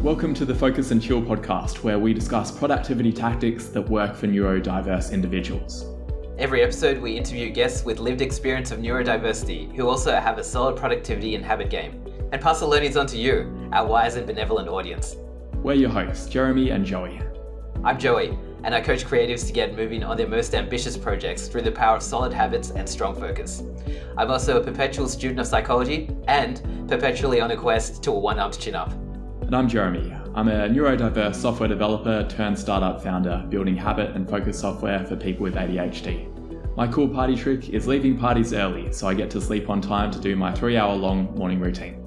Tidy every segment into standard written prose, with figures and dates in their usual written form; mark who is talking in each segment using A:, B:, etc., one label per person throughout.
A: Welcome to the Focus and Chill podcast, where we discuss productivity tactics that work for neurodiverse individuals.
B: Every episode, we interview guests with lived experience of neurodiversity who also have a solid productivity and habit game, and pass the learnings on to you, our wise and benevolent audience.
A: We're your hosts, Jeremy and Joey.
B: I'm Joey, and I coach creatives to get moving on their most ambitious projects through the power of solid habits and strong focus. I'm also a perpetual student of psychology and perpetually on a quest to a one-armed chin-up.
A: And I'm Jeremy. I'm a neurodiverse software developer turned startup founder building habit and focus software for people with ADHD. My cool party trick is leaving parties early so I get to sleep on time to do my 3-hour-long morning routine.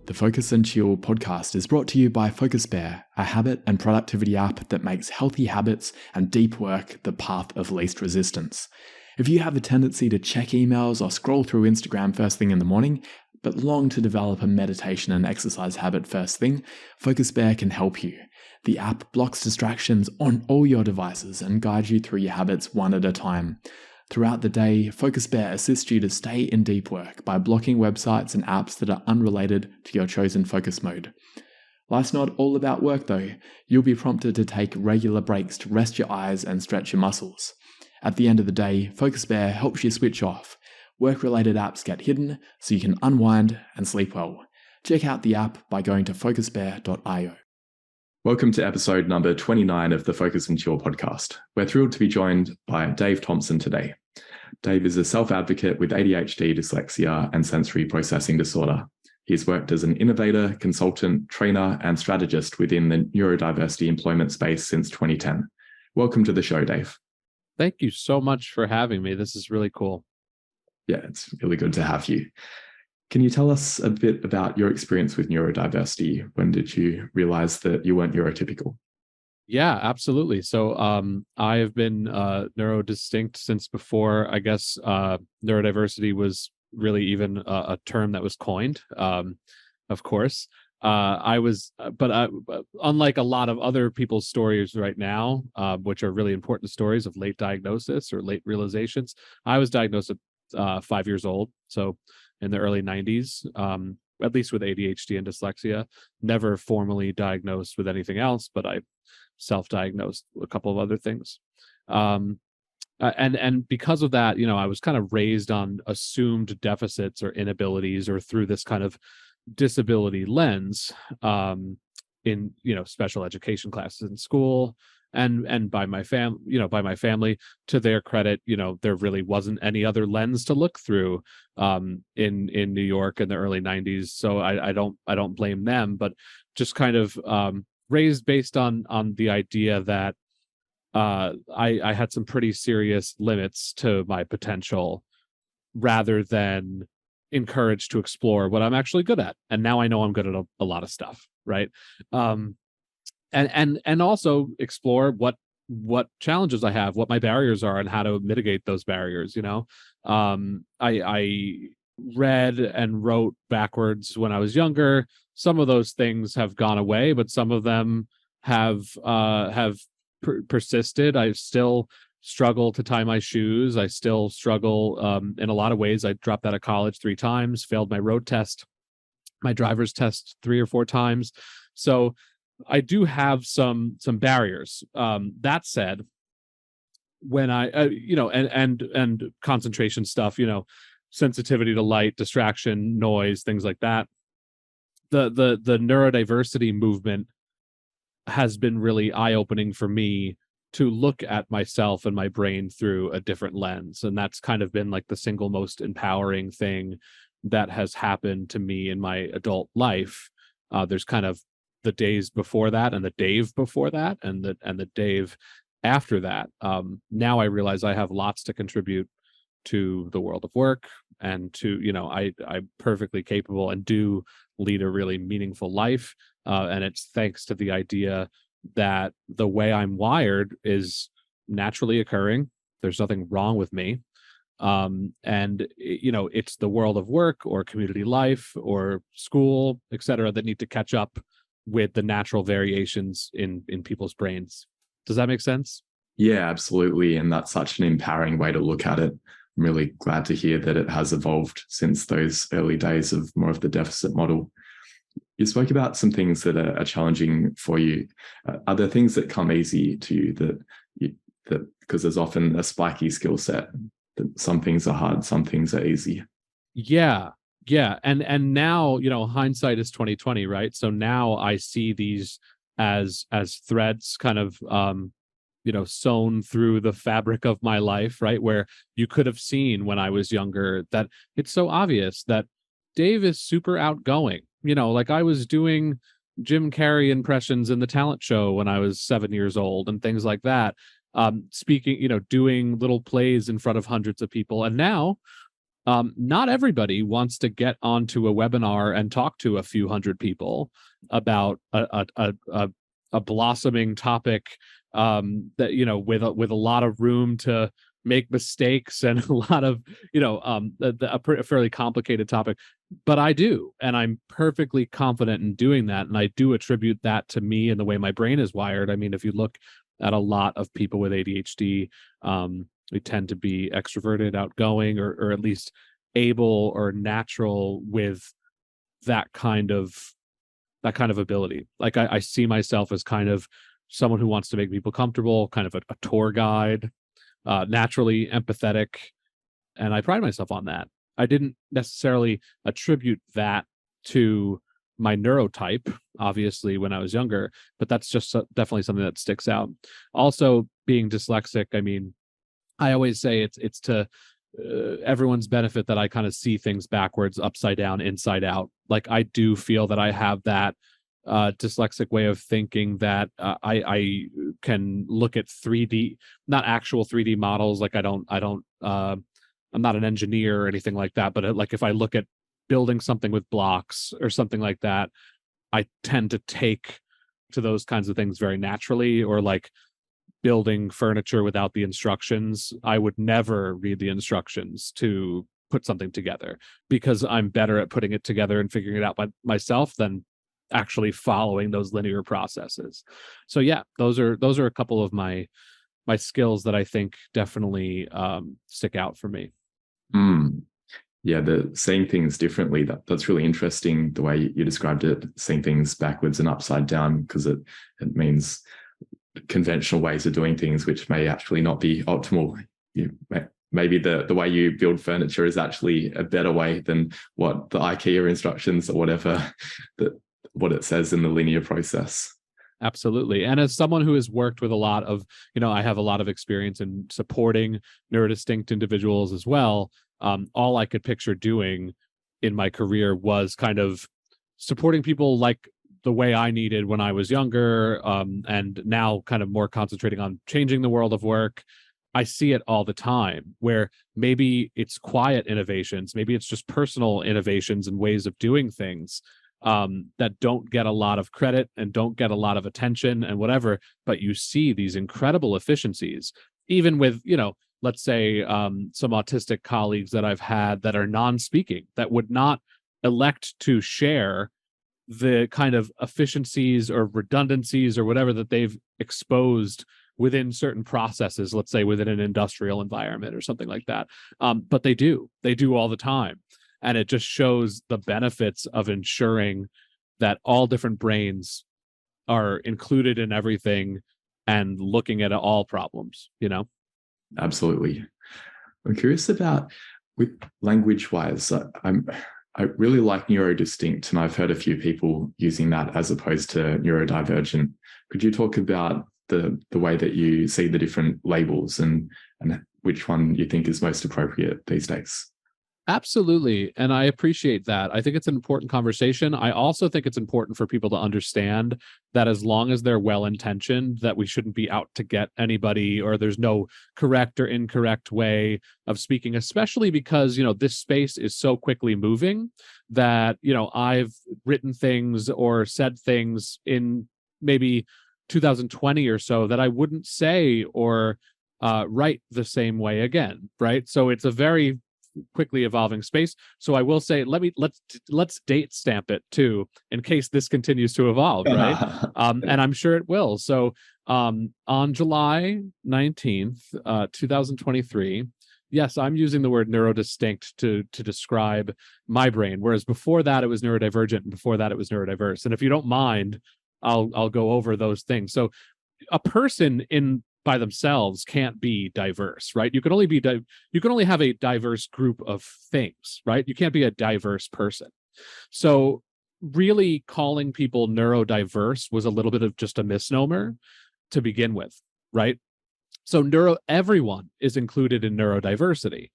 A: The Focus and Chill podcast is brought to you by FocusBear, a habit and productivity app that makes healthy habits and deep work the path of least resistance. If you have a tendency to check emails or scroll through Instagram first thing in the morning, but long to develop a meditation and exercise habit first thing, FocusBear can help you. The app blocks distractions on all your devices and guides you through your habits one at a time. Throughout the day, FocusBear assists you to stay in deep work by blocking websites and apps that are unrelated to your chosen focus mode. Life's not all about work though. You'll be prompted to take regular breaks to rest your eyes and stretch your muscles. At the end of the day, FocusBear helps you switch off. Work-related apps get hidden so you can unwind and sleep well. Check out the app by going to focusbear.io. Welcome to episode number 29 of the Focus and Chill podcast. We're thrilled to be joined by Dave Thompson today. Dave is a self-advocate with ADHD, dyslexia, and sensory processing disorder. He's worked as an innovator, consultant, trainer, and strategist within the Neurodiversity Employment space since 2010. Welcome to the show, Dave.
C: Thank you so much for having me. This is really cool.
A: Yeah, it's really good to have you. Can you tell us a bit about your experience with neurodiversity? When did you realize that you weren't neurotypical?
C: Yeah, absolutely. So I have been neurodistinct since before, I guess, neurodiversity was really even a term that was coined, of course. But unlike a lot of other people's stories right now, which are really important stories of late diagnosis or late realizations, I was diagnosed at 5 years old. So in the early 90s, at least with ADHD and dyslexia, never formally diagnosed with anything else, but I self-diagnosed a couple of other things. And because of that, I was kind of raised on assumed deficits or inabilities or through this kind of disability lens in special education classes in school and by my family. To their credit, there really wasn't any other lens to look through in New York in the early 90s, so I don't blame them, but just kind of raised based on the idea that I had some pretty serious limits to my potential rather than encouraged to explore what I'm actually good at. And now I know I'm good at a lot of stuff, right? And also explore what challenges I have, what my barriers are, and how to mitigate those barriers. I read and wrote backwards when I was younger. Some of those things have gone away, but some of them have persisted. I still struggle to tie my shoes. I still struggle in a lot of ways. I dropped out of college 3 times, failed my road test, my driver's test 3 or 4 times. So I do have some barriers. That said, when I and concentration stuff, sensitivity to light, distraction, noise, things like that, the neurodiversity movement has been really eye-opening for me to look at myself and my brain through a different lens. And that's kind of been like the single most empowering thing that has happened to me in my adult life. There's kind of the days before that and the Dave before that and the Dave after that. Now I realize I have lots to contribute to the world of work and to, I'm perfectly capable and do lead a really meaningful life. And it's thanks to the idea that the way I'm wired is naturally occurring. There's nothing wrong with me. And it's the world of work or community life or school, et cetera, that need to catch up with the natural variations in people's brains. Does that make sense?
A: Yeah, absolutely. And that's such an empowering way to look at it. I'm really glad to hear that it has evolved since those early days of more of the deficit model. You spoke about some things that are challenging for you. Are there things that come easy to you that because there's often a spiky skill set, that some things are hard, some things are easy?
C: Yeah. Yeah. And now, hindsight is 2020, right? So now I see these as threads kind of sewn through the fabric of my life, right? Where you could have seen when I was younger that it's so obvious that Dave is super outgoing. Like I was doing Jim Carrey impressions in the talent show when I was 7 years old and things like that. Speaking, doing little plays in front of hundreds of people. And now, not everybody wants to get onto a webinar and talk to a few hundred people about a blossoming topic that with a lot of room to make mistakes and a lot of a fairly complicated topic. But I do, and I'm perfectly confident in doing that, and I do attribute that to me and the way my brain is wired. I mean, if you look at a lot of people with ADHD, we tend to be extroverted, outgoing, or at least able or natural with that kind of ability. Like I see myself as kind of someone who wants to make people comfortable, kind of a tour guide, naturally empathetic, and I pride myself on that. I didn't necessarily attribute that to my neurotype, obviously, when I was younger, but that's just definitely something that sticks out. Also, being dyslexic, I mean, I always say it's to everyone's benefit that I kind of see things backwards, upside down, inside out. Like I do feel that I have that dyslexic way of thinking that I can look at 3D, not actual 3D models. Like I'm not an engineer or anything like that, but like if I look at building something with blocks or something like that, I tend to take to those kinds of things very naturally. Or like building furniture without the instructions, I would never read the instructions to put something together because I'm better at putting it together and figuring it out by myself than actually following those linear processes. So yeah, those are a couple of my skills that I think definitely stick out for me.
A: Yeah, the seeing things differently, that's really interesting, the way you described it, seeing things backwards and upside down, because it means conventional ways of doing things which may actually not be optimal. Maybe the way you build furniture is actually a better way than what the IKEA instructions or whatever what it says in the linear process.
C: Absolutely. And as someone who has worked with a lot of, I have a lot of experience in supporting neurodistinct individuals as well. All I could picture doing in my career was kind of supporting people like the way I needed when I was younger, and now kind of more concentrating on changing the world of work. I see it all the time where maybe it's quiet innovations, maybe it's just personal innovations and ways of doing things that don't get a lot of credit and don't get a lot of attention and whatever, but you see these incredible efficiencies, even with, let's say some autistic colleagues that I've had that are non-speaking, that would not elect to share the kind of efficiencies or redundancies or whatever that they've exposed within certain processes, let's say within an industrial environment or something like that. But they do all the time. And it just shows the benefits of ensuring that all different brains are included in everything and looking at all problems,
A: Absolutely. I'm curious about, with language-wise, I really like neurodistinct, and I've heard a few people using that as opposed to neurodivergent. Could you talk about the way that you see the different labels and which one you think is most appropriate these days?
C: Absolutely. And I appreciate that. I think it's an important conversation. I also think it's important for people to understand that as long as they're well-intentioned, that we shouldn't be out to get anybody, or there's no correct or incorrect way of speaking, especially because, this space is so quickly moving that, I've written things or said things in maybe 2020 or so that I wouldn't say or write the same way again. Right. So it's a very quickly evolving space. So I will say, let's date stamp it too, in case this continues to evolve, right? And I'm sure it will. So on July 19th, 2023, yes, I'm using the word neurodistinct to describe my brain, whereas before that it was neurodivergent, and before that it was neurodiverse. And if you don't mind, I'll go over those things. So a person in by themselves can't be diverse, right? You can only be you can only have a diverse group of things, right? You can't be a diverse person. So really calling people neurodiverse was a little bit of just a misnomer to begin with, right? So everyone is included in neurodiversity.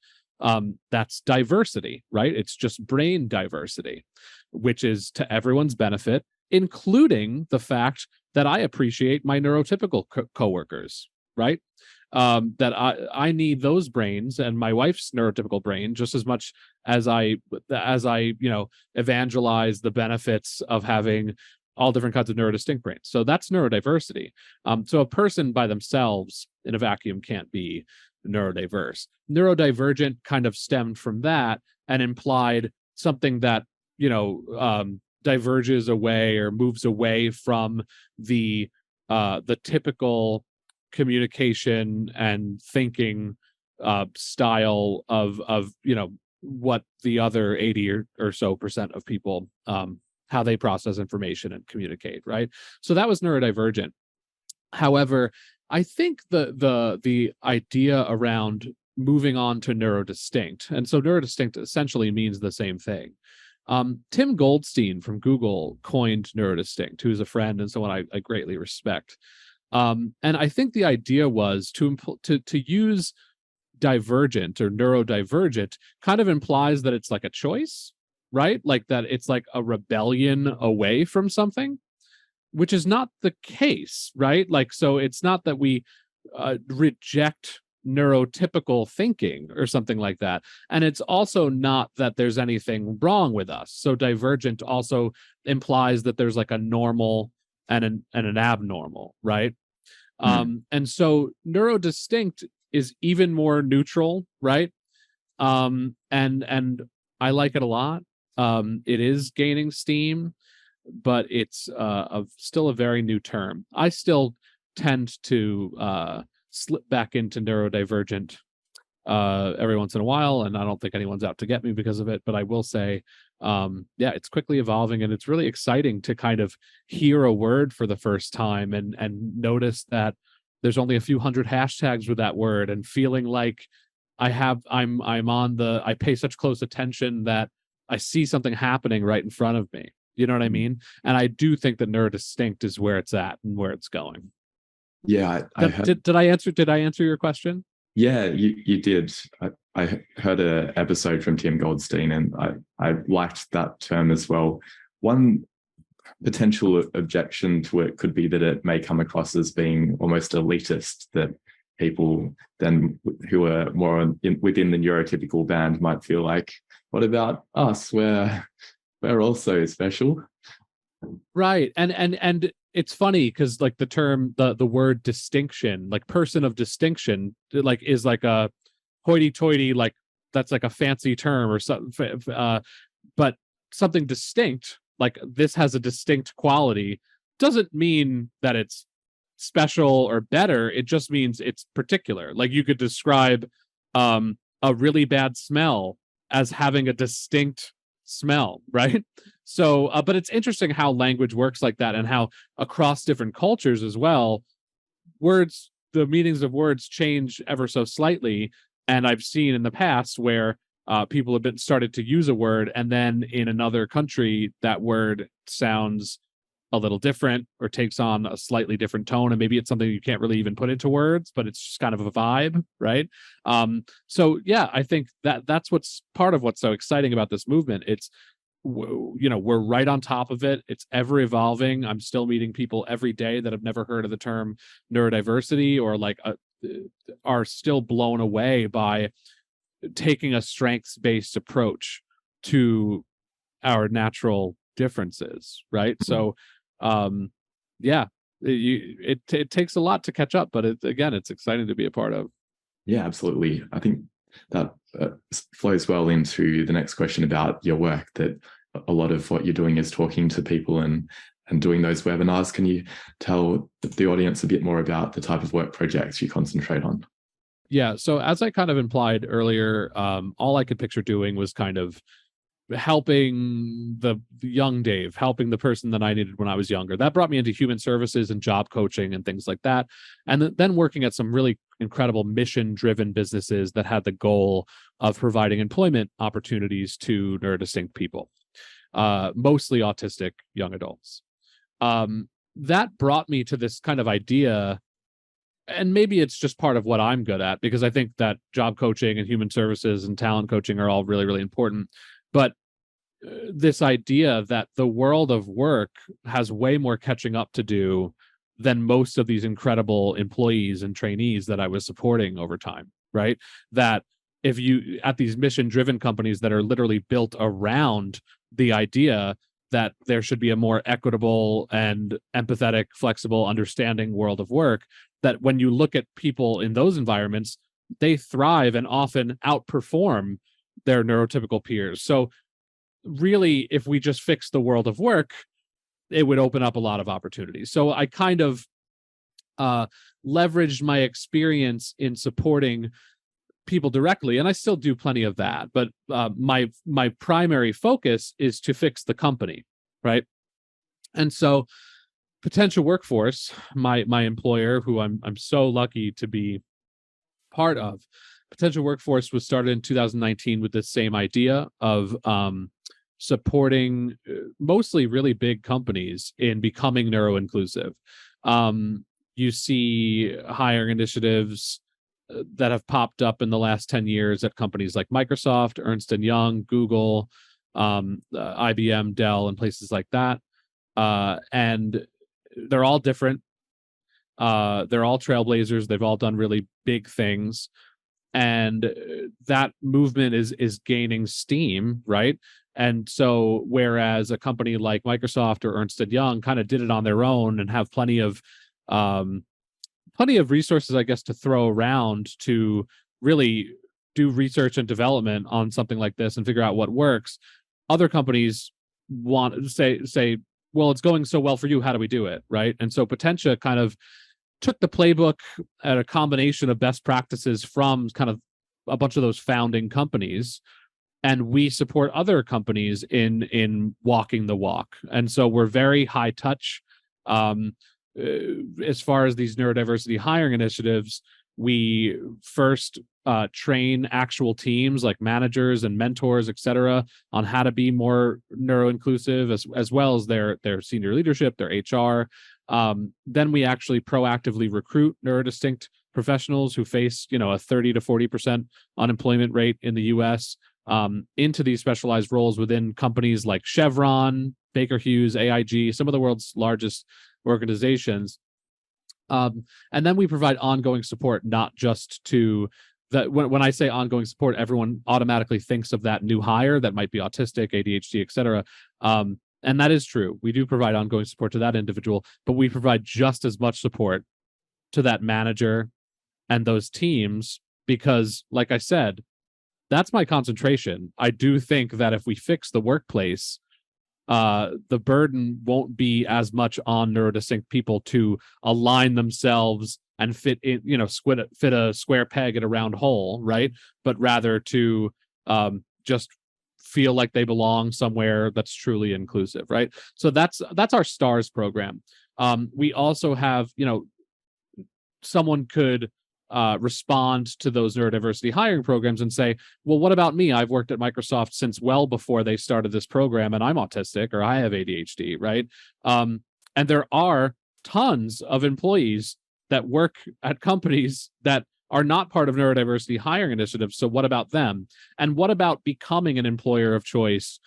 C: That's diversity, right? It's just brain diversity, which is to everyone's benefit, including the fact that I appreciate my neurotypical coworkers, right? That I need those brains and my wife's neurotypical brain just as much as I evangelize the benefits of having all different kinds of neurodistinct brains. So that's neurodiversity. So a person by themselves in a vacuum can't be neurodiverse. Neurodivergent kind of stemmed from that and implied something that diverges away or moves away from the typical communication and thinking style of what the other 80 or so percent of people how they process information and communicate, right? So that was neurodivergent. However, I think the idea around moving on to neurodistinct, and so neurodistinct essentially means the same thing. Tim Goldstein from Google coined neurodistinct, who's a friend and someone I greatly respect. And I think the idea was to use divergent or neurodivergent kind of implies that it's like a choice, right? Like that it's like a rebellion away from something, which is not the case, right? Like, so it's not that we reject neurotypical thinking or something like that. And it's also not that there's anything wrong with us. So divergent also implies that there's like a normal and an abnormal, right? And so neurodistinct is even more neutral, right? And I like it a lot. It is gaining steam, but it's still a very new term. I still tend to slip back into neurodivergent every once in a while, and I don't think anyone's out to get me because of it, but I will say, it's quickly evolving, and it's really exciting to kind of hear a word for the first time and notice that there's only a few hundred hashtags with that word, and feeling like I pay such close attention that I see something happening right in front of me. You know what I mean? And I do think that neurodistinct is where it's at and where it's going.
A: Yeah,
C: did I answer your question?
A: Yeah, you did. I heard an episode from Tim Goldstein, and I liked that term as well. One potential objection to it could be that it may come across as being almost elitist, that people then who are more within the neurotypical band might feel like, what about us? We're also special.
C: Right. And it's funny because like the term, the word distinction, like person of distinction, like is like a hoity-toity, like that's like a fancy term or something. But something distinct, like this has a distinct quality, doesn't mean that it's special or better. It just means it's particular. Like you could describe a really bad smell as having a distinct smell, right? So, but it's interesting how language works like that, and how across different cultures as well, words, the meanings of words change ever so slightly. And I've seen in the past where people have started to use a word, and then in another country, that word sounds a little different or takes on a slightly different tone, and maybe it's something you can't really even put into words, but it's just kind of a vibe, right? So yeah, I think that's what's part of what's so exciting about this movement. It's, we're right on top of it. It's ever evolving. I'm still meeting people every day that have never heard of the term neurodiversity, or like are still blown away by taking a strengths-based approach to our natural differences, right? So it takes a lot to catch up, but it's exciting to be a part of.
A: Yeah, absolutely. I think that flows well into the next question about your work, that a lot of what you're doing is talking to people and doing those webinars. Can you tell the audience a bit more about the type of work projects you concentrate on?
C: Yeah. So as I kind of implied earlier, all I could picture doing was kind of helping the young Dave, helping the person that I needed when I was younger. That brought me into human services and job coaching and things like that. And then working at some really incredible mission-driven businesses that had the goal of providing employment opportunities to neurodistinct people, mostly autistic young adults. That brought me to this kind of idea, and maybe it's just part of what I'm good at, because I think that job coaching and human services and talent coaching are all really, really important. But this idea that the world of work has way more catching up to do than most of these incredible employees and trainees that I was supporting over time, right? That if you, at these mission driven companies that are literally built around the idea that there should be a more equitable and empathetic, flexible, understanding world of work, that when you look at people in those environments, they thrive and often outperform their neurotypical peers. So really, if we just fix the world of work, it would open up a lot of opportunities. So I kind of leveraged my experience in supporting people directly, and I still do plenty of that. But my primary focus is to fix the company, right? And so Potential Workforce, my employer, who I'm so lucky to be part of, Potential Workforce was started in 2019 with this same idea of supporting mostly really big companies in becoming neuro-inclusive. You see hiring initiatives that have popped up in the last 10 years at companies like Microsoft, Ernst & Young, Google, IBM, Dell, and places like that. And they're all different. They're all trailblazers. They've all done really big things. And that movement is gaining steam, right? And so whereas a company like Microsoft or Ernst & Young kind of did it on their own and have plenty of resources, I guess, to throw around to really do research and development on something like this and figure out what works, other companies want to say, well, it's going so well for you, how do we do it, right? And so Potentia kind of took the playbook at a combination of best practices from kind of a bunch of those founding companies, and we support other companies in walking the walk. And so we're very high touch. As far as these neurodiversity hiring initiatives, we first train actual teams like managers and mentors, et cetera, on how to be more neuro-inclusive, as well as their senior leadership, their HR. Then we actually proactively recruit neurodistinct professionals who face, a 30 to 40% unemployment rate in the US, into these specialized roles within companies like Chevron, Baker Hughes, AIG, some of the world's largest organizations. And then we provide ongoing support, not just to that. When I say ongoing support, everyone automatically thinks of that new hire that might be autistic, ADHD, et cetera. And that is true. We do provide ongoing support to that individual, but we provide just as much support to that manager and those teams, because, like I said, that's my concentration. I do think that if we fix the workplace, the burden won't be as much on neurodistinct people to align themselves and fit in, fit a square peg in a round hole, right? But rather to just feel like they belong somewhere that's truly inclusive, right? So that's our STARS program. We also have, someone could respond to those neurodiversity hiring programs and say, well, what about me? I've worked at Microsoft since well before they started this program, and I'm autistic or I have ADHD, right? And there are tons of employees that work at companies that are not part of neurodiversity hiring initiatives. So what about them? And what about becoming an employer of choice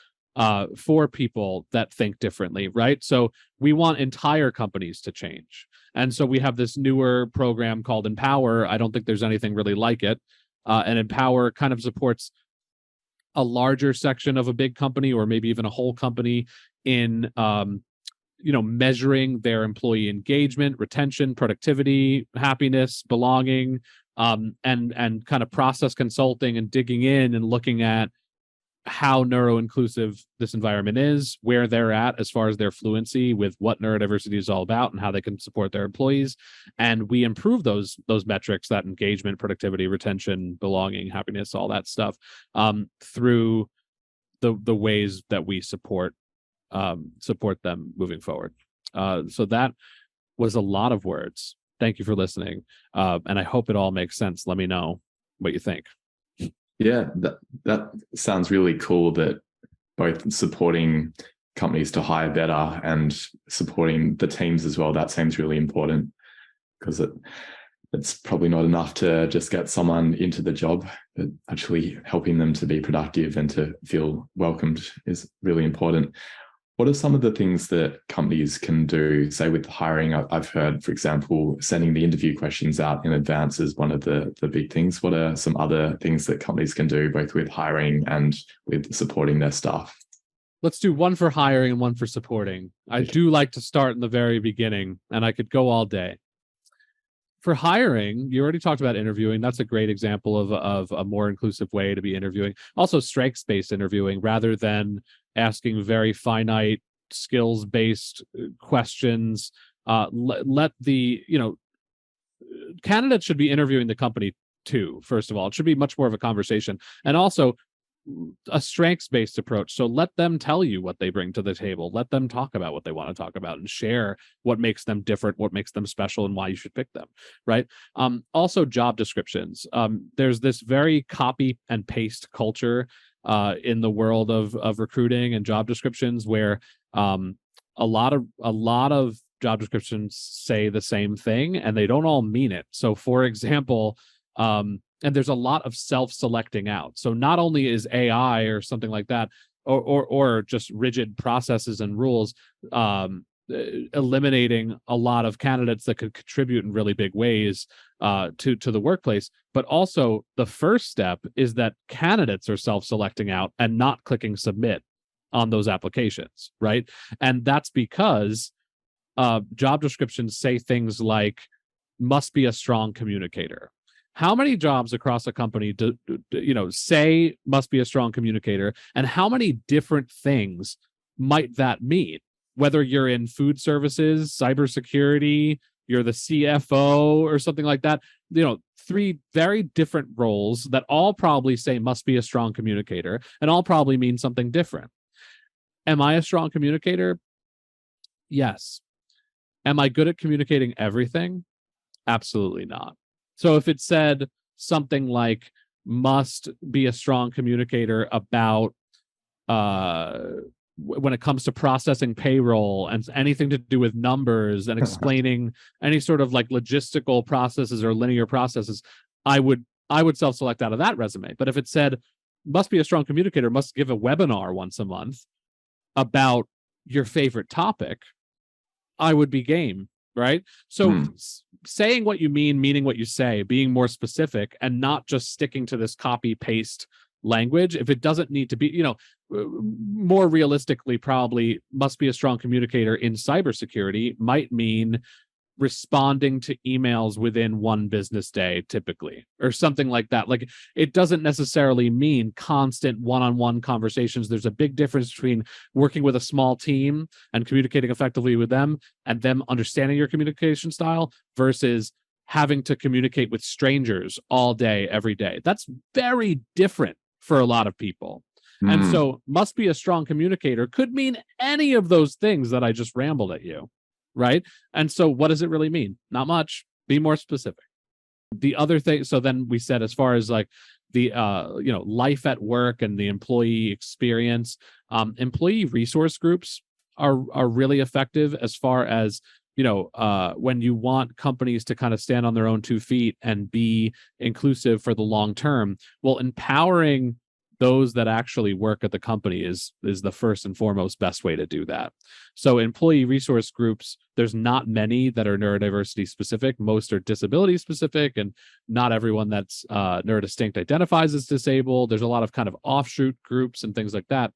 C: for people that think differently, right? So we want entire companies to change. And so we have this newer program called Empower. I don't think there's anything really like it. And Empower kind of supports a larger section of a big company, or maybe even a whole company, in measuring their employee engagement, retention, productivity, happiness, belonging, and kind of process consulting and digging in and looking at how neuro-inclusive this environment is, where they're at as far as their fluency with what neurodiversity is all about and how they can support their employees. And we improve those metrics, that engagement, productivity, retention, belonging, happiness, all that stuff, through the ways that we support them moving forward. So that was a lot of words. Thank you for listening. And I hope it all makes sense. Let me know what you think.
A: Yeah, that sounds really cool, that both supporting companies to hire better and supporting the teams as well. That seems really important, because it's probably not enough to just get someone into the job, but actually helping them to be productive and to feel welcomed is really important. What are some of the things that companies can do, say with hiring? I've heard, for example, sending the interview questions out in advance is one of the big things. What are some other things that companies can do, both with hiring and with supporting their staff?
C: Let's do one for hiring and one for supporting. I do like to start in the very beginning, and I could go all day. For hiring, you already talked about interviewing. That's a great example of a more inclusive way to be interviewing. Also, strengths-based interviewing, rather than asking very finite skills-based questions. Let the, candidates should be interviewing the company too. First of all, it should be much more of a conversation, and also a strengths-based approach. So let them tell you what they bring to the table. Let them talk about what they want to talk about and share what makes them different, what makes them special, and why you should pick them, right? Also, job descriptions. There's this very copy and paste culture in the world of recruiting and job descriptions, where a lot of job descriptions say the same thing and they don't all mean it. So, for example, and there's a lot of self-selecting out. So not only is AI or something like that, or just rigid processes and rules, eliminating a lot of candidates that could contribute in really big ways to the workplace. But also, the first step is that candidates are self-selecting out and not clicking submit on those applications, right? And that's because job descriptions say things like, must be a strong communicator. How many jobs across a company say must be a strong communicator, and how many different things might that mean? Whether you're in food services, cybersecurity, you're the CFO or something like that, 3 very different roles that all probably say must be a strong communicator and all probably mean something different. Am I a strong communicator? Yes. Am I good at communicating everything? Absolutely not. So if it said something like must be a strong communicator about when it comes to processing payroll and anything to do with numbers and explaining any sort of like logistical processes or linear processes, I would self-select out of that resume. But if it said must be a strong communicator, must give a webinar once a month about your favorite topic, I would be game, right? So saying what you mean, meaning what you say, being more specific, and not just sticking to this copy paste language. If it doesn't need to be, more realistically, probably must be a strong communicator in cybersecurity might mean responding to emails within 1 business day, typically, or something like that. Like, it doesn't necessarily mean constant one-on-one conversations. There's a big difference between working with a small team and communicating effectively with them and them understanding your communication style versus having to communicate with strangers all day, every day. That's very different for a lot of people. And so must be a strong communicator could mean any of those things that I just rambled at you. Right. And so what does it really mean? Not much. Be more specific. The other thing, so then we said, as far as like the life at work and the employee experience, employee resource groups are really effective as far as when you want companies to kind of stand on their own 2 feet and be inclusive for the long term. Well, empowering those that actually work at the company is the first and foremost best way to do that. So employee resource groups, there's not many that are neurodiversity specific. Most are disability specific, and not everyone that's neurodistinct identifies as disabled. There's a lot of kind of offshoot groups and things like that.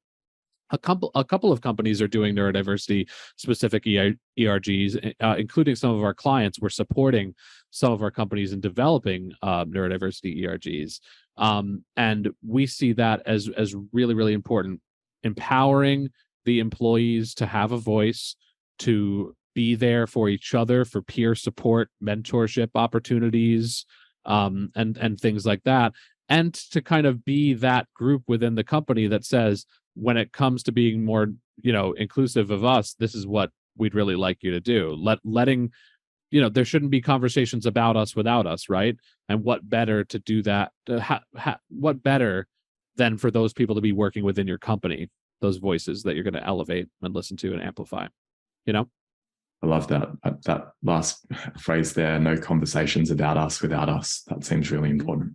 C: A couple of companies are doing neurodiversity specific ERGs, including some of our clients. We're supporting some of our companies in developing neurodiversity ERGs. And we see that as really, really important, empowering the employees to have a voice, to be there for each other, for peer support, mentorship opportunities, and things like that, and to kind of be that group within the company that says, when it comes to being more, inclusive of us, this is what we'd really like you to do. Letting, there shouldn't be conversations about us without us, right? And what better to do that? What better than for those people to be working within your company, those voices that you're going to elevate and listen to and amplify,
A: I love that last phrase there, no conversations about us without us. That seems really important.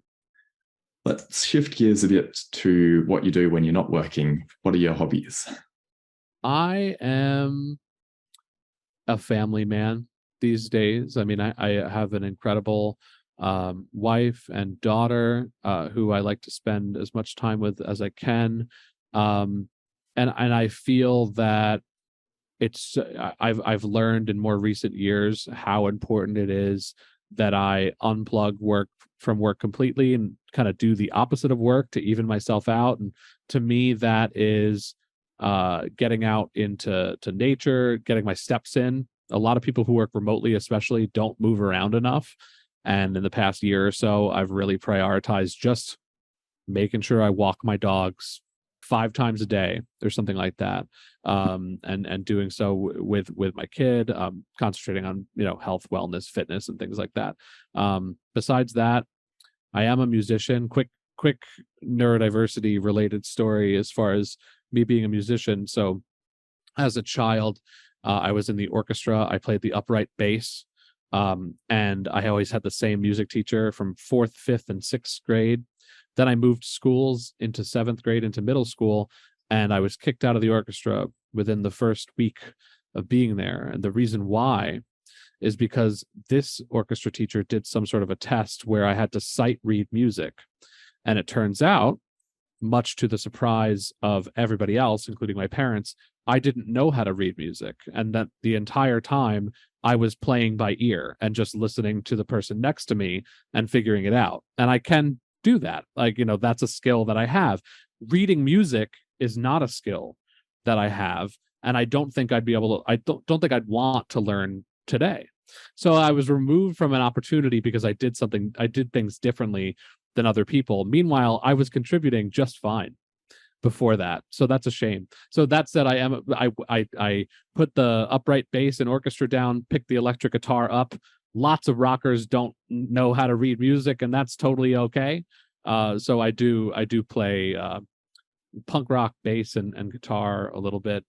A: Let's shift gears a bit to what you do when you're not working. What are your hobbies?
C: I am a family man these days. I mean, I have an incredible wife and daughter who I like to spend as much time with as I can. And I feel that I've learned in more recent years how important it is that I unplug work from work completely and kind of do the opposite of work to even myself out. And to me, that is getting out into nature, getting my steps in. A lot of people who work remotely, especially, don't move around enough. And in the past year or so, I've really prioritized just making sure I walk my dogs 5 times a day or something like that, and doing so with my kid, concentrating on health, wellness, fitness, and things like that. Besides that, I am a musician. Quick neurodiversity related story as far as me being a musician. So as a child, I was in the orchestra. I played the upright bass, and I always had the same music teacher from 4th, 5th, and 6th grade. Then I moved schools into 7th grade, into middle school, and I was kicked out of the orchestra within the first week of being there. And the reason why is because this orchestra teacher did some sort of a test where I had to sight read music. And it turns out, much to the surprise of everybody else, including my parents, I didn't know how to read music. And that the entire time I was playing by ear and just listening to the person next to me and figuring it out. And I can do that. That's a skill that I have. Reading music is not a skill that I have. And I don't think I'd be able to, I don't think I'd want to learn today. So I was removed from an opportunity because I did things differently than other people. Meanwhile, I was contributing just fine before that. So that's a shame. So that said, I put the upright bass and orchestra down, picked the electric guitar up. Lots of rockers don't know how to read music, and that's totally okay. So I do play punk rock, bass, and guitar a little bit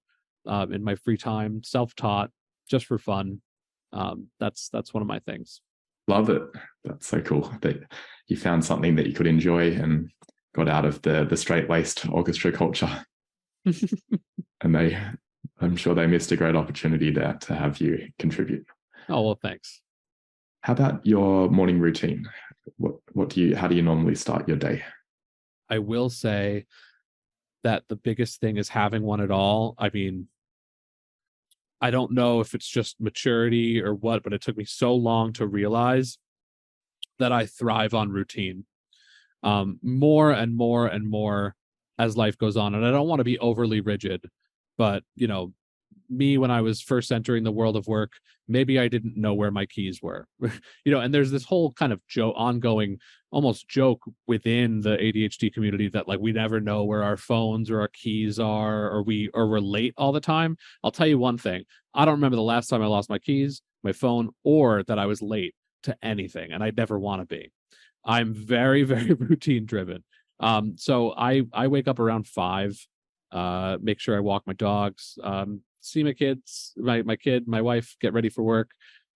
C: in my free time, self-taught, just for fun. That's one of my things.
A: Love it. That's so cool that you found something that you could enjoy and got out of the straight-laced orchestra culture. And I'm sure they missed a great opportunity there to have you contribute.
C: Oh, well, thanks.
A: How about your morning routine? How do you normally start your day?
C: I will say that the biggest thing is having one at all. I mean, I don't know if it's just maturity or what, but it took me so long to realize that I thrive on routine, more and more and more as life goes on. And I don't want to be overly rigid, but me, when I was first entering the world of work, maybe I didn't know where my keys were, and there's this whole kind of ongoing almost joke within the ADHD community that we never know where our phones or our keys are, or we're late all the time. I'll tell you one thing. I don't remember the last time I lost my keys, my phone, or that I was late to anything. And I never want to be. I'm very, very routine driven. So I wake up around 5, make sure I walk my dogs, see my kids, my kid, my wife, get ready for work.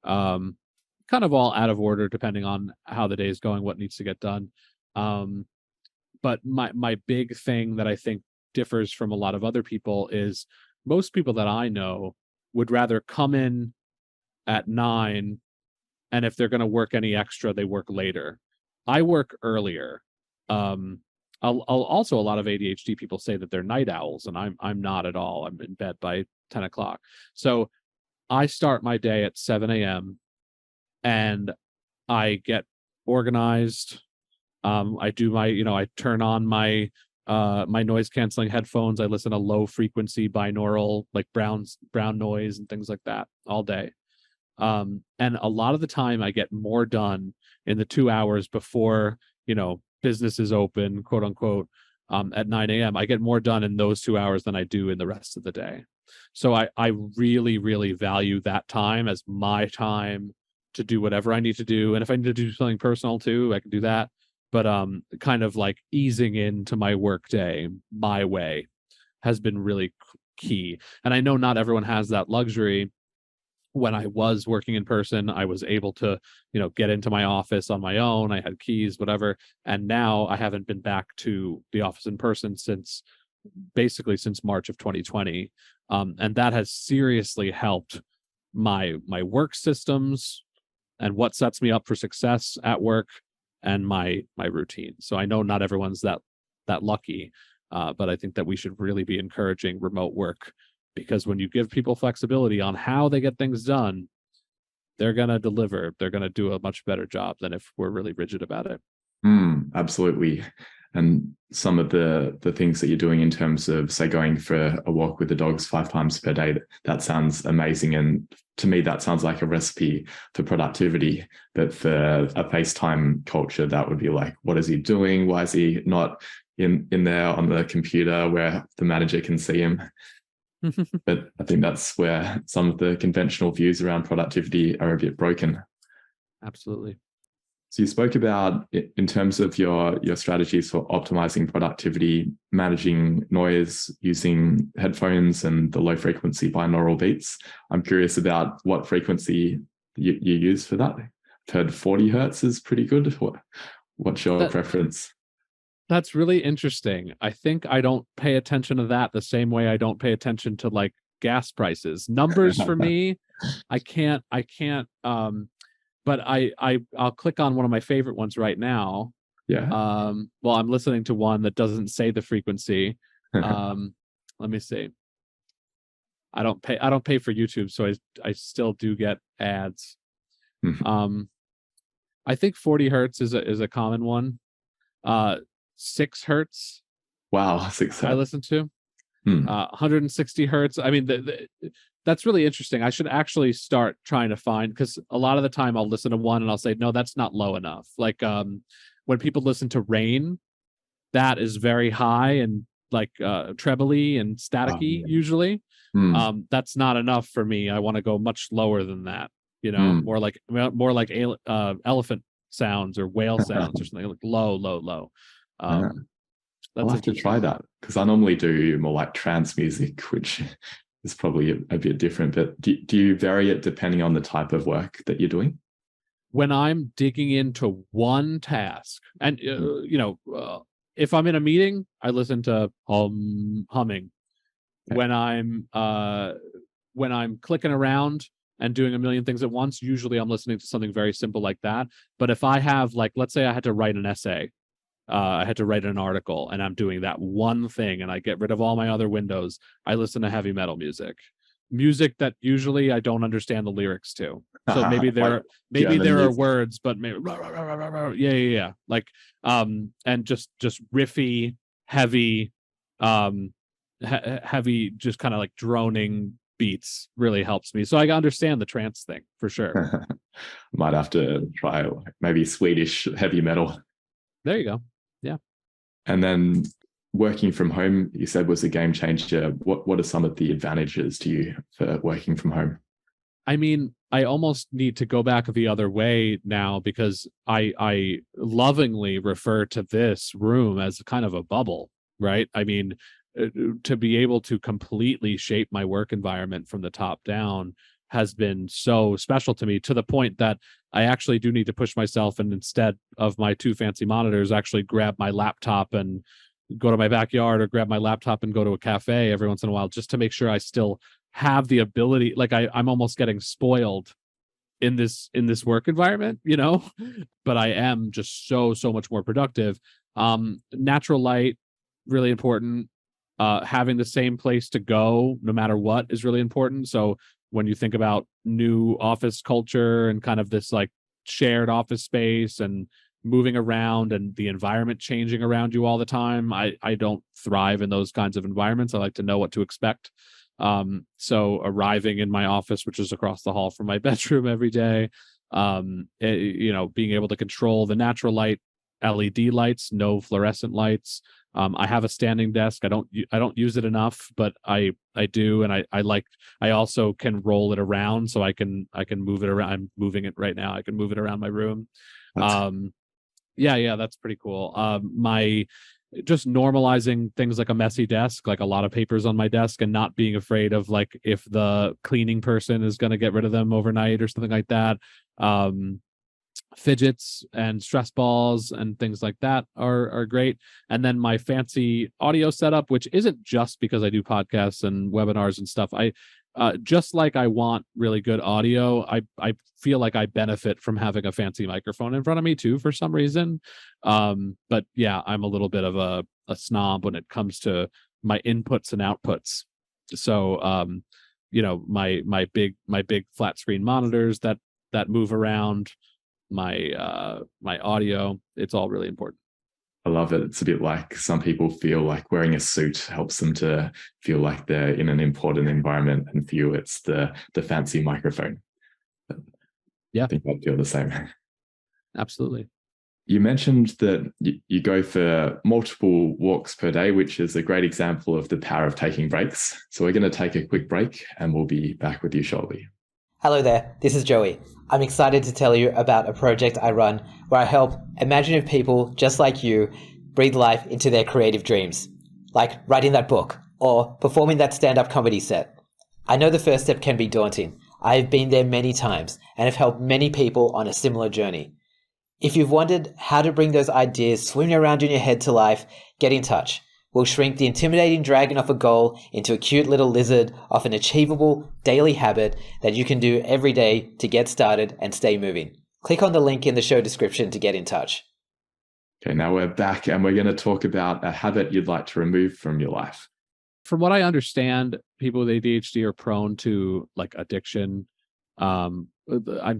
C: Kind of all out of order depending on how the day is going, what needs to get done. But my big thing that I think differs from a lot of other people is most people that I know would rather come in at 9, and if they're going to work any extra, they work later. I work earlier. Also, a lot of ADHD people say that they're night owls, and I'm not at all. I'm in bed by 10 o'clock. So I start my day at 7 a.m. and I get organized. I do my, I turn on my my noise canceling headphones. I listen to low frequency binaural, like brown noise and things like that all day. And a lot of the time I get more done in the 2 hours before, business is open, quote unquote, at 9 a.m. I get more done in those 2 hours than I do in the rest of the day. So I really, really value that time as my time to do whatever I need to do. And if I need to do something personal too, I can do that. But kind of like easing into my work day my way has been really key. And I know not everyone has that luxury. When I was working in person, I was able to, get into my office on my own. I had keys, whatever. And now I haven't been back to the office in person since March of 2020. And that has seriously helped my work systems and what sets me up for success at work and my routine. So I know not everyone's that lucky, but I think that we should really be encouraging remote work, because when you give people flexibility on how they get things done, they're going to deliver. They're going to do a much better job than if we're really rigid about it.
A: Absolutely. And some of the things that you're doing in terms of, say, going for a walk with the dogs 5 times per day, that sounds amazing. And to me, that sounds like a recipe for productivity. But for a FaceTime culture, that would be like, what is he doing? Why is he not in there on the computer where the manager can see him? But I think that's where some of the conventional views around productivity are a bit broken.
C: Absolutely.
A: So you spoke about, in terms of your strategies for optimizing productivity, managing noise, using headphones and the low frequency binaural beats. I'm curious about what frequency you use for that. I've heard 40 hertz is pretty good. What's your preference?
C: That's really interesting. I think I don't pay attention to that the same way I don't pay attention to like gas prices. Numbers for me, I can't but I'll click on one of my favorite ones right now.
A: Yeah.
C: Well, I'm listening to one that doesn't say the frequency. Let me see. I don't pay for YouTube, so I still do get ads. I think 40 hertz is a common one. 6 hertz.
A: Wow, 6 hertz.
C: I listen to 160 hertz. I mean, that's really interesting. I should actually start trying to find, because a lot of the time I'll listen to one and I'll say, no, that's not low enough. Like when people listen to rain, that is very high and like trebly and staticky usually. That's not enough for me. I want to go much lower than that. More like elephant sounds or whale sounds or something, like low.
A: I'll have to try that, because I normally do more like trance music, which is probably a bit different. But do you vary it depending on the type of work that you're doing?
C: When I'm digging into one task, and if I'm in a meeting, I listen to humming. Okay. When I'm clicking around and doing a million things at once, usually I'm listening to something very simple like that. But if I have, like, let's say I had to write an essay, I had to write an article, and I'm doing that one thing, and I get rid of all my other windows, I listen to heavy metal music that usually I don't understand the lyrics to. So maybe there are words, but maybe yeah, like and just riffy, heavy, heavy, just kind of like droning beats really helps me. So I understand the trance thing for sure.
A: Might have to try maybe Swedish heavy metal.
C: There you go. Yeah.
A: And then working from home, you said, was a game changer. What are some of the advantages to you for working from home?
C: I mean, I almost need to go back the other way now, because I lovingly refer to this room as kind of a bubble, right? I mean, to be able to completely shape my work environment from the top down has been so special to me, to the point that I actually do need to push myself, and instead of my 2 fancy monitors, actually grab my laptop and go to my backyard, or grab my laptop and go to a cafe every once in a while, just to make sure I still have the ability. Like I'm almost getting spoiled in this work environment, but I am just so much more productive. Natural light, really important. Having the same place to go no matter what is really important. So when you think about new office culture and kind of this like shared office space and moving around and the environment changing around you all the time. I don't thrive in those kinds of environments. I like to know what to expect. So arriving in my office, which is across the hall from my bedroom every day, being able to control the natural light, LED lights, no fluorescent lights. I have a standing desk. I don't use it enough, but I do, and I also can roll it around, so I can move it around. I'm moving it right now. I can move it around my room. Yeah, that's pretty cool. My just normalizing things like a messy desk, like a lot of papers on my desk, and not being afraid of like if the cleaning person is going to get rid of them overnight or something like that. Fidgets and stress balls and things like that are great. And then my fancy audio setup, which isn't just because I do podcasts and webinars and stuff. I just like I want really good audio, I feel like I benefit from having a fancy microphone in front of me too for some reason. But yeah, I'm a little bit of a snob when it comes to my inputs and outputs. So my big flat screen monitors that move around, my audio, it's all really important.
A: I love it. It's a bit like some people feel like wearing a suit helps them to feel like they're in an important environment, and for you it's the fancy microphone.
C: Yeah,
A: I think I'd feel the same.
C: Absolutely.
A: You mentioned that you go for multiple walks per day, which is a great example of the power of taking breaks. So we're going to take a quick break and we'll be back with you shortly.
B: Hello there, this is Joey. I'm excited to tell you about a project I run where I help imaginative people just like you breathe life into their creative dreams, like writing that book or performing that stand-up comedy set. I know the first step can be daunting. I've been there many times and have helped many people on a similar journey. If you've wondered how to bring those ideas swimming around in your head to life, get in touch. We'll shrink the intimidating dragon of a goal into a cute little lizard of an achievable daily habit that you can do every day to get started and stay moving. Click on the link in the show description to get in touch.
A: Okay, now we're back and we're going to talk about a habit you'd like to remove from your life.
C: From what I understand, people with ADHD are prone to like addiction. I'm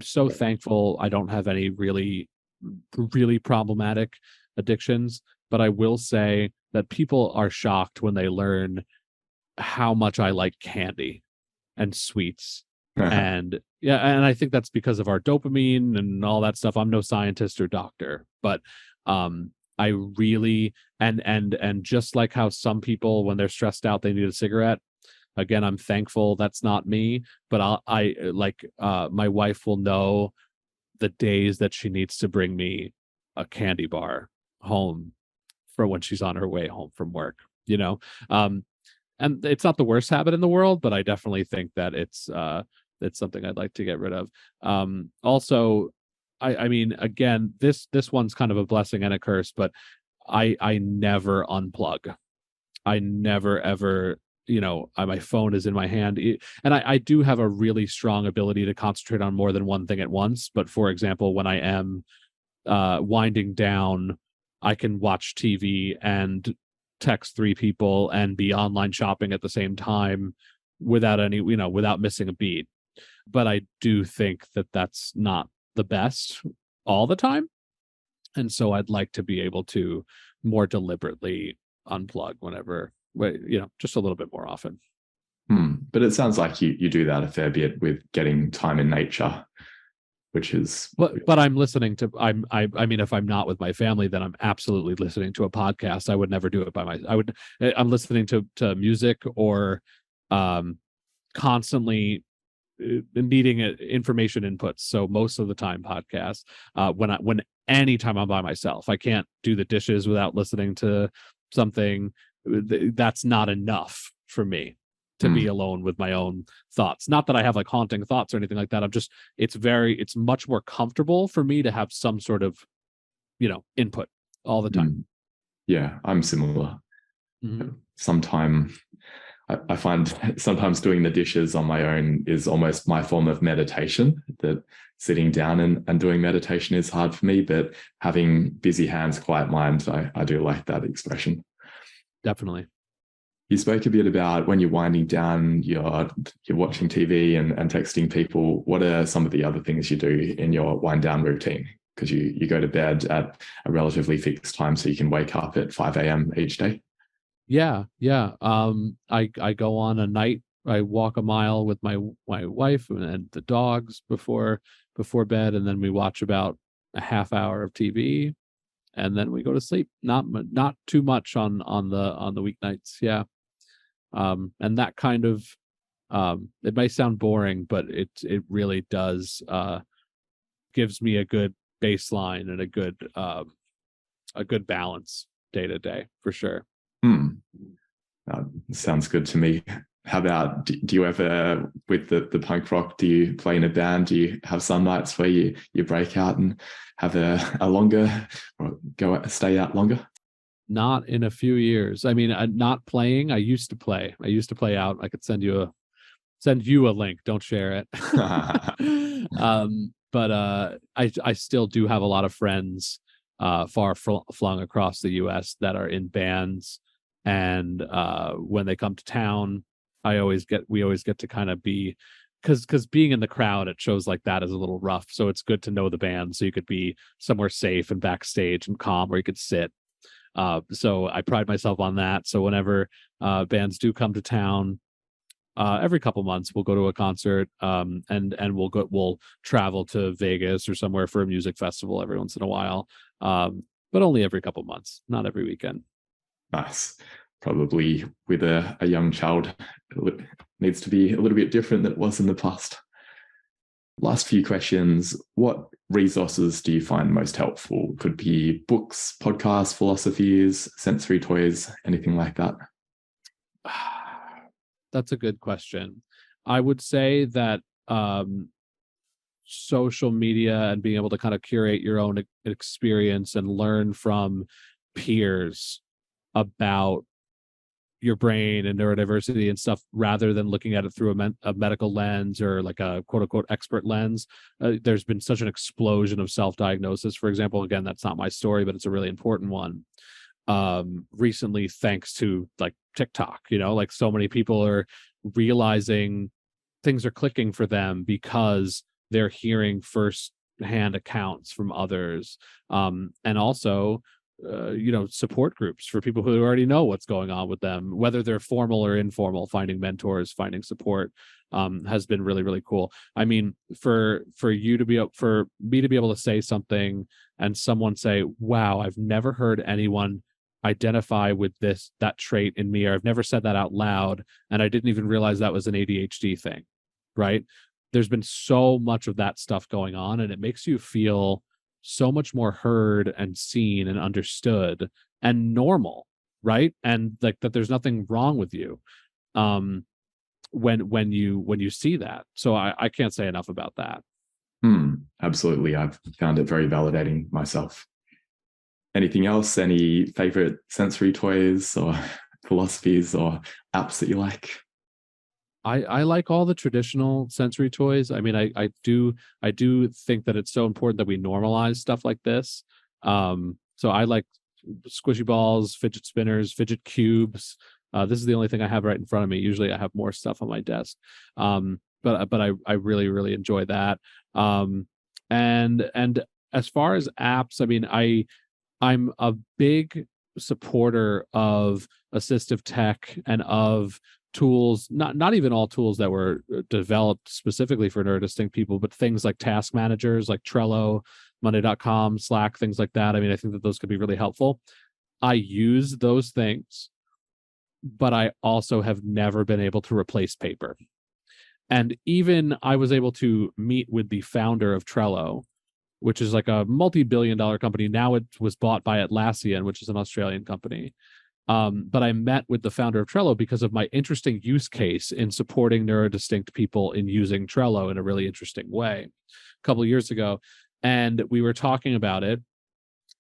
C: so thankful I don't have any really problematic addictions, but I will say that people are shocked when they learn how much I like candy and sweets. And yeah, and I think that's because of our dopamine and all that stuff. I'm no scientist or doctor, but I really and just like how some people when they're stressed out they need a cigarette. Again, I'm thankful that's not me, but my wife will know the days that she needs to bring me a candy bar home for when she's on her way home from work, and it's not the worst habit in the world, but I definitely think that it's something I'd like to get rid of. Also, I mean, again, this one's kind of a blessing and a curse, but I never unplug. I never ever, my phone is in my hand, and I do have a really strong ability to concentrate on more than one thing at once. But for example, when I am winding down, I can watch TV and text 3 people and be online shopping at the same time without missing a beat. But I do think that that's not the best all the time. And so I'd like to be able to more deliberately unplug whenever, just a little bit more often.
A: But it sounds like you do that a fair bit with getting time in nature, which is
C: but I'm listening to I mean if I'm not with my family, then I'm absolutely listening to a podcast. I would never do it I'm listening to music or constantly needing information inputs. So most of the time podcasts. Anytime I'm by myself, I can't do the dishes without listening to something. That's not enough for me to be alone with my own thoughts. Not that I have like haunting thoughts or anything like that. It's much more comfortable for me to have some sort of, input all the time.
A: Yeah, I'm similar. I find sometimes doing the dishes on my own is almost my form of meditation, that sitting down and doing meditation is hard for me, but having busy hands, quiet mind, I do like that expression.
C: Definitely.
A: You spoke a bit about when you're winding down, you're watching TV and texting people. What are some of the other things you do in your wind down routine? Because you go to bed at a relatively fixed time, so you can wake up at 5 a.m. each day.
C: Yeah. I go on a night. I walk a mile with my wife and the dogs before bed, and then we watch about a half hour of TV, and then we go to sleep. Not too much on the weeknights. Yeah. And that kind of it may sound boring, but it really does gives me a good baseline and a good balance day to day for sure.
A: Sounds good to me. How about, do you ever, with the punk rock, do you play in a band? Do you have some nights where you break out and have a longer, or stay out longer?
C: Not in a few years. I mean, not playing. I used to play out. I could send you a link. Don't share it. But I still do have a lot of friends far flung across the US that are in bands, and when they come to town, we always get to kind of be, because being in the crowd at shows like that is a little rough. So it's good to know the band, so you could be somewhere safe and backstage and calm where you could sit. So I pride myself on that. So whenever bands do come to town, every couple months we'll go to a concert, and we'll travel to Vegas or somewhere for a music festival every once in a while, but only every couple months, not every weekend.
A: Nice. Probably with a young child, it needs to be a little bit different than it was in the past. Last few questions. What resources do you find most helpful? Could be books, podcasts, philosophies, sensory toys, anything like that?
C: That's a good question. I would say that social media and being able to kind of curate your own experience and learn from peers about your brain and neurodiversity and stuff, rather than looking at it through a medical lens or like a quote unquote expert lens. There's been such an explosion of self-diagnosis, for example. Again, that's not my story, but it's a really important one. Recently, thanks to like TikTok, like so many people are realizing things are clicking for them because they're hearing first-hand accounts from others, and also support groups for people who already know what's going on with them, whether they're formal or informal. Finding mentors, finding support has been really, really cool. I mean, for me to be able to say something and someone say, wow, I've never heard anyone identify with that trait in me, or I've never said that out loud, and I didn't even realize that was an ADHD thing, right? There's been so much of that stuff going on, and it makes you feel so much more heard and seen and understood and normal, right? And like that there's nothing wrong with you when you see that. So I can't say enough about that.
A: Absolutely. I've found it very validating myself. Anything else? Any favorite sensory toys or philosophies or apps that you like?
C: I like all the traditional sensory toys. I mean, I do think that it's so important that we normalize stuff like this. So I like squishy balls, fidget spinners, fidget cubes. This is the only thing I have right in front of me. Usually I have more stuff on my desk. But I really, really enjoy that. And as far as apps, I mean, I'm a big supporter of assistive tech and of tools, not even all tools that were developed specifically for neurodistinct people, but things like task managers like Trello, Monday.com, Slack, things like that. I mean, I think that those could be really helpful. I use those things, but I also have never been able to replace paper. And even I was able to meet with the founder of Trello, which is like a multi-billion-dollar company. Now it was bought by Atlassian, which is an Australian company. But I met with the founder of Trello because of my interesting use case in supporting neurodistinct people in using Trello in a really interesting way a couple of years ago. And we were talking about it,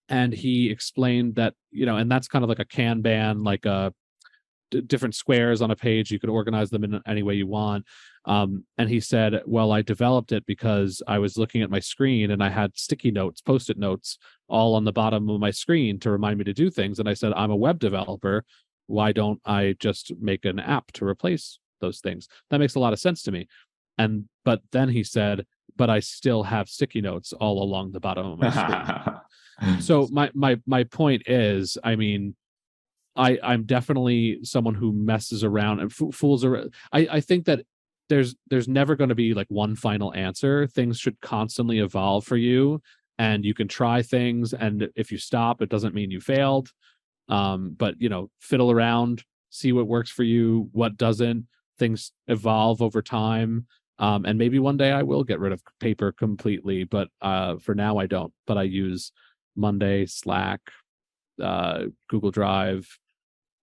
C: and he explained that, and that's kind of like a Kanban, like a different squares on a page. You could organize them in any way you want. And he said, well, I developed it because I was looking at my screen and I had sticky notes, Post-it notes all on the bottom of my screen to remind me to do things. And I said, I'm a web developer. Why don't I just make an app to replace those things? That makes a lot of sense to me. But then he said, but I still have sticky notes all along the bottom of my screen. So my point is, I mean, I'm definitely someone who messes around and fools around. I think that there's never going to be like one final answer. Things should constantly evolve for you, and you can try things. And if you stop, it doesn't mean you failed. But fiddle around, see what works for you, what doesn't. Things evolve over time. And maybe one day I will get rid of paper completely, but for now I don't. But I use Monday, Slack, Google Drive,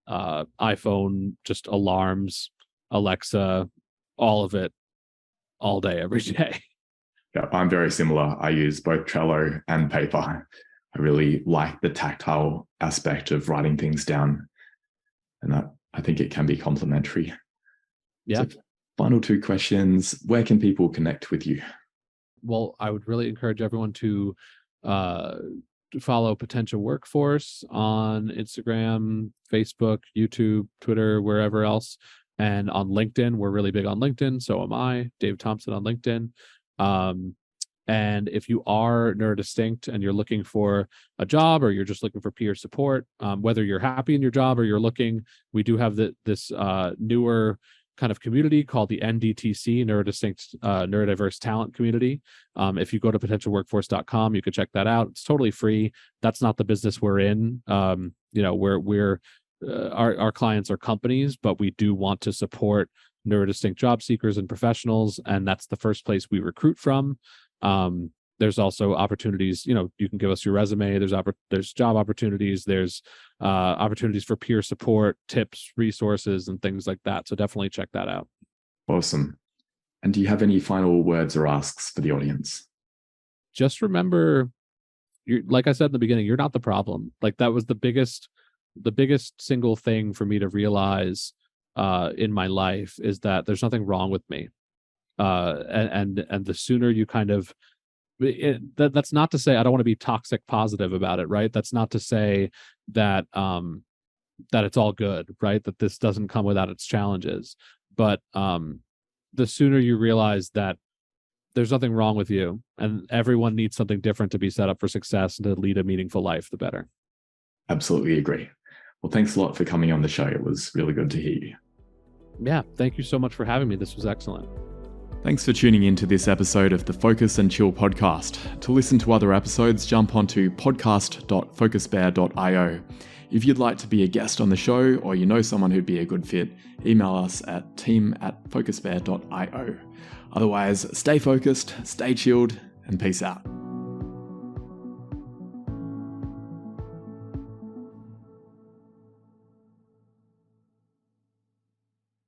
C: iPhone, just alarms, Alexa, all of it, all day, every day.
A: Yeah, I'm very similar. I use both Trello and paper. I really like the tactile aspect of writing things down, and I think it can be complementary.
C: Yeah.
A: So, final two questions. Where can people connect with you?
C: Well, I would really encourage everyone to follow Potential Workforce on Instagram, Facebook, YouTube, Twitter, wherever else. And on LinkedIn, we're really big on LinkedIn. So am I, Dave Thompson on LinkedIn. And if you are neurodistinct and you're looking for a job, or you're just looking for peer support, whether you're happy in your job or you're looking, we do have this newer kind of community called the NDTC, Neurodistinct Neurodiverse Talent Community. If you go to potentialworkforce.com, you can check that out. It's totally free. That's not the business we're in. We're our clients are companies, but we do want to support neurodistinct job seekers and professionals, and that's the first place we recruit from. There's also opportunities, you can give us your resume. There's job opportunities. There's opportunities for peer support, tips, resources, and things like that. So definitely check that out.
A: Awesome. And do you have any final words or asks for the audience?
C: Just remember, like I said in the beginning, you're not the problem. Like, that was the biggest single thing for me to realize in my life, is that there's nothing wrong with me. And the sooner you kind of, that's not to say I don't want to be toxic positive about it, right? That's not to say that that it's all good, right? That this doesn't come without its challenges. But the sooner you realize that there's nothing wrong with you, and everyone needs something different to be set up for success and to lead a meaningful life, the better.
A: Absolutely agree. Well, thanks a lot for coming on the show. It was really good to hear you.
C: Yeah, thank you so much for having me. This was excellent.
A: Thanks for tuning in to this episode of the Focus and Chill podcast. To listen to other episodes, jump onto podcast.focusbear.io. If you'd like to be a guest on the show, or you know someone who'd be a good fit, email us at team@focusbear.io. Otherwise, stay focused, stay chilled, and peace out.